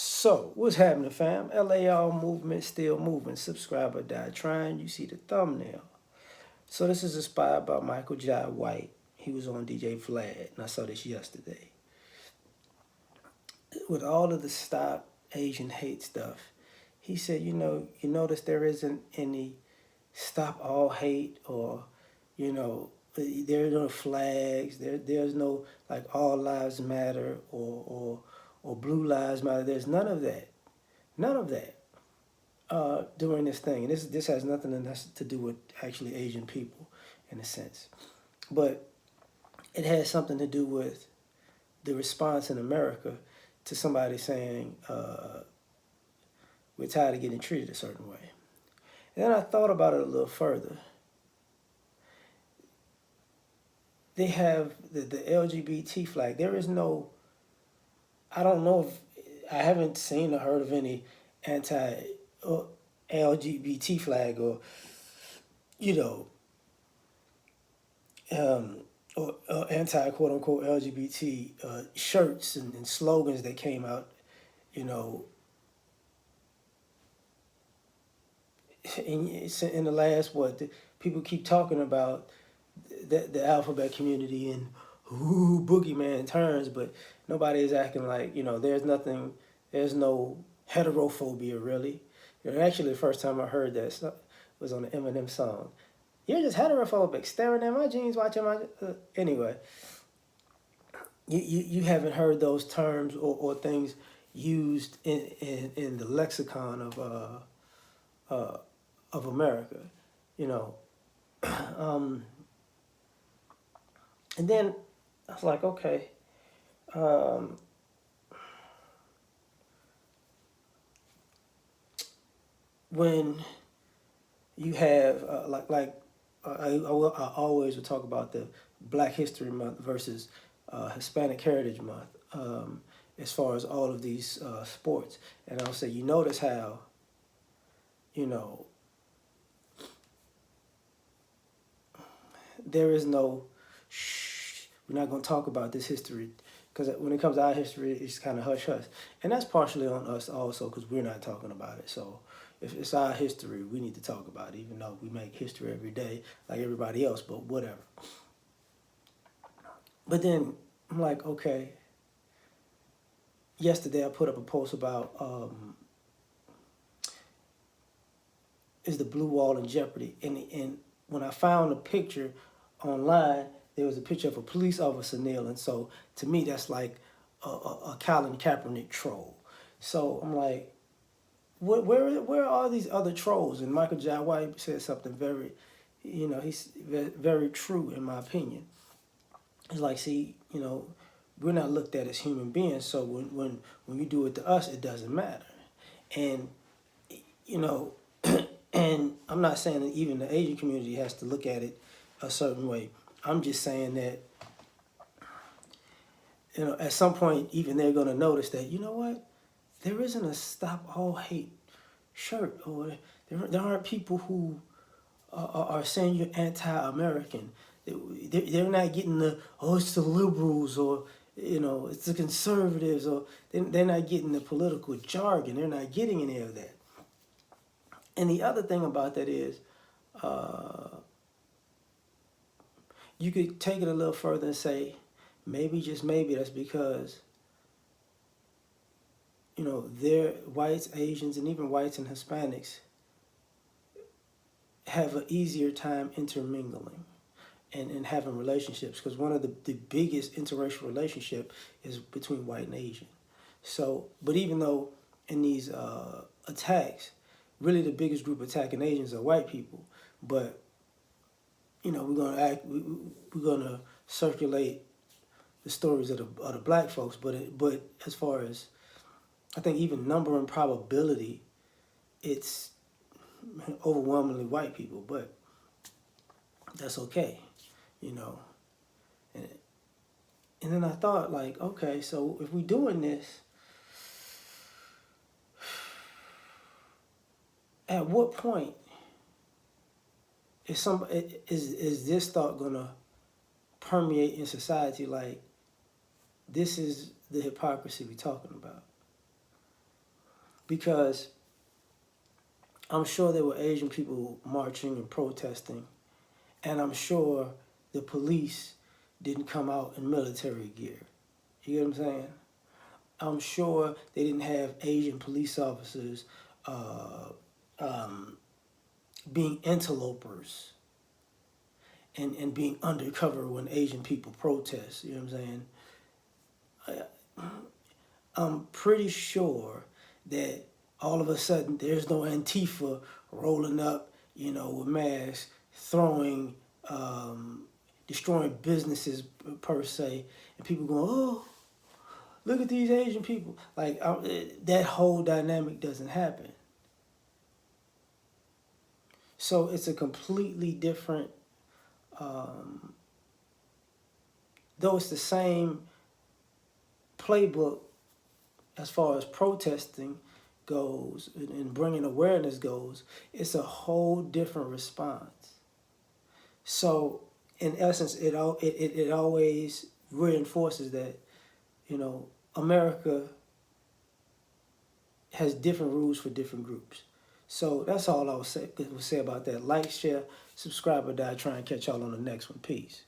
So, what's happening, fam? L.A.R movement still moving. Subscribe or die trying. You see the thumbnail. So, this is inspired by Michael Jai White. He was on DJ Vlad, and I saw this yesterday. With all of the stop Asian hate stuff, he said, you notice there isn't any stop all hate or, there are no flags. There's no like all lives matter or blue lives matter. There's none of that. None of that. During this thing. And this has nothing to do with actually Asian people in a sense. But it has something to do with the response in America to somebody saying, we're tired of getting treated a certain way. And then I thought about it a little further. They have the LGBT flag. There is no, I don't know if, I haven't seen or heard of any anti LGBT flag or, you know, um, or anti quote unquote LGBT shirts and slogans that came out, you know, in the last people keep talking about the alphabet community and who boogeyman turns, but nobody is acting like there's no heterophobia really. Actually, the first time I heard that was on the Eminem song. You're just heterophobic, staring at my jeans, watching my. Anyway, you haven't heard those terms or things used in the lexicon of America, you know. um, and then I was like, okay, um, when you have I always would talk about the Black History Month versus Hispanic Heritage Month, as far as all of these sports, and I'll say you notice how you know there is no shh. We're not going to talk about this history because when it comes to our history, it's kind of hush hush, and that's partially on us also because we're not talking about it. So if it's our history, we need to talk about it, even though we make history every day like everybody else. But whatever. But then I'm like, okay. Yesterday I put up a post about is the blue wall in jeopardy, and when I found a picture online, there was a picture of a police officer kneeling. So to me, that's like a Colin Kaepernick troll. So I'm like, where are all these other trolls? And Michael Jai White said something very, he's very true in my opinion. It's like, see, we're not looked at as human beings. So when you do it to us, it doesn't matter. And you know, and I'm not saying that even the Asian community has to look at it a certain way. I'm just saying that, at some point, even they're going to notice that, you know what? There isn't a stop all hate shirt, or there aren't people who are saying you're anti-American. They're not getting it's the liberals or, it's the conservatives, or they're not getting the political jargon. They're not getting any of that. And the other thing about that is, uh, you could take it a little further and say, maybe, just maybe, that's because, they're whites, Asians, and even whites and Hispanics have an easier time intermingling and having relationships, because one of the biggest interracial relationship is between white and Asian. So, but even though in these attacks, really the biggest group attacking Asians are white people, but we're gonna circulate the stories of the black folks, but as far as I think even number and probability, it's overwhelmingly white people, but that's okay, you know. And and then I thought, like, okay, so if we're doing this, at what point is this thought gonna permeate in society? Like, this is the hypocrisy we're talking about. because I'm sure there were Asian people marching and protesting, and I'm sure the police didn't come out in military gear. You get what I'm saying? I'm sure they didn't have Asian police officers uh, um, being interlopers and being undercover when Asian people protest. You know what I'm saying? I'm pretty sure that all of a sudden there's no Antifa rolling up, with masks, throwing, destroying businesses per se, and people going, oh, look at these Asian people. Like that whole dynamic doesn't happen. So it's a completely different, um, though it's the same playbook as far as protesting goes and bringing awareness goes, it's a whole different response. So in essence, it always reinforces that, America has different rules for different groups. So that's all I would say about that. Like, share, subscribe, or die. Try and catch y'all on the next one. Peace.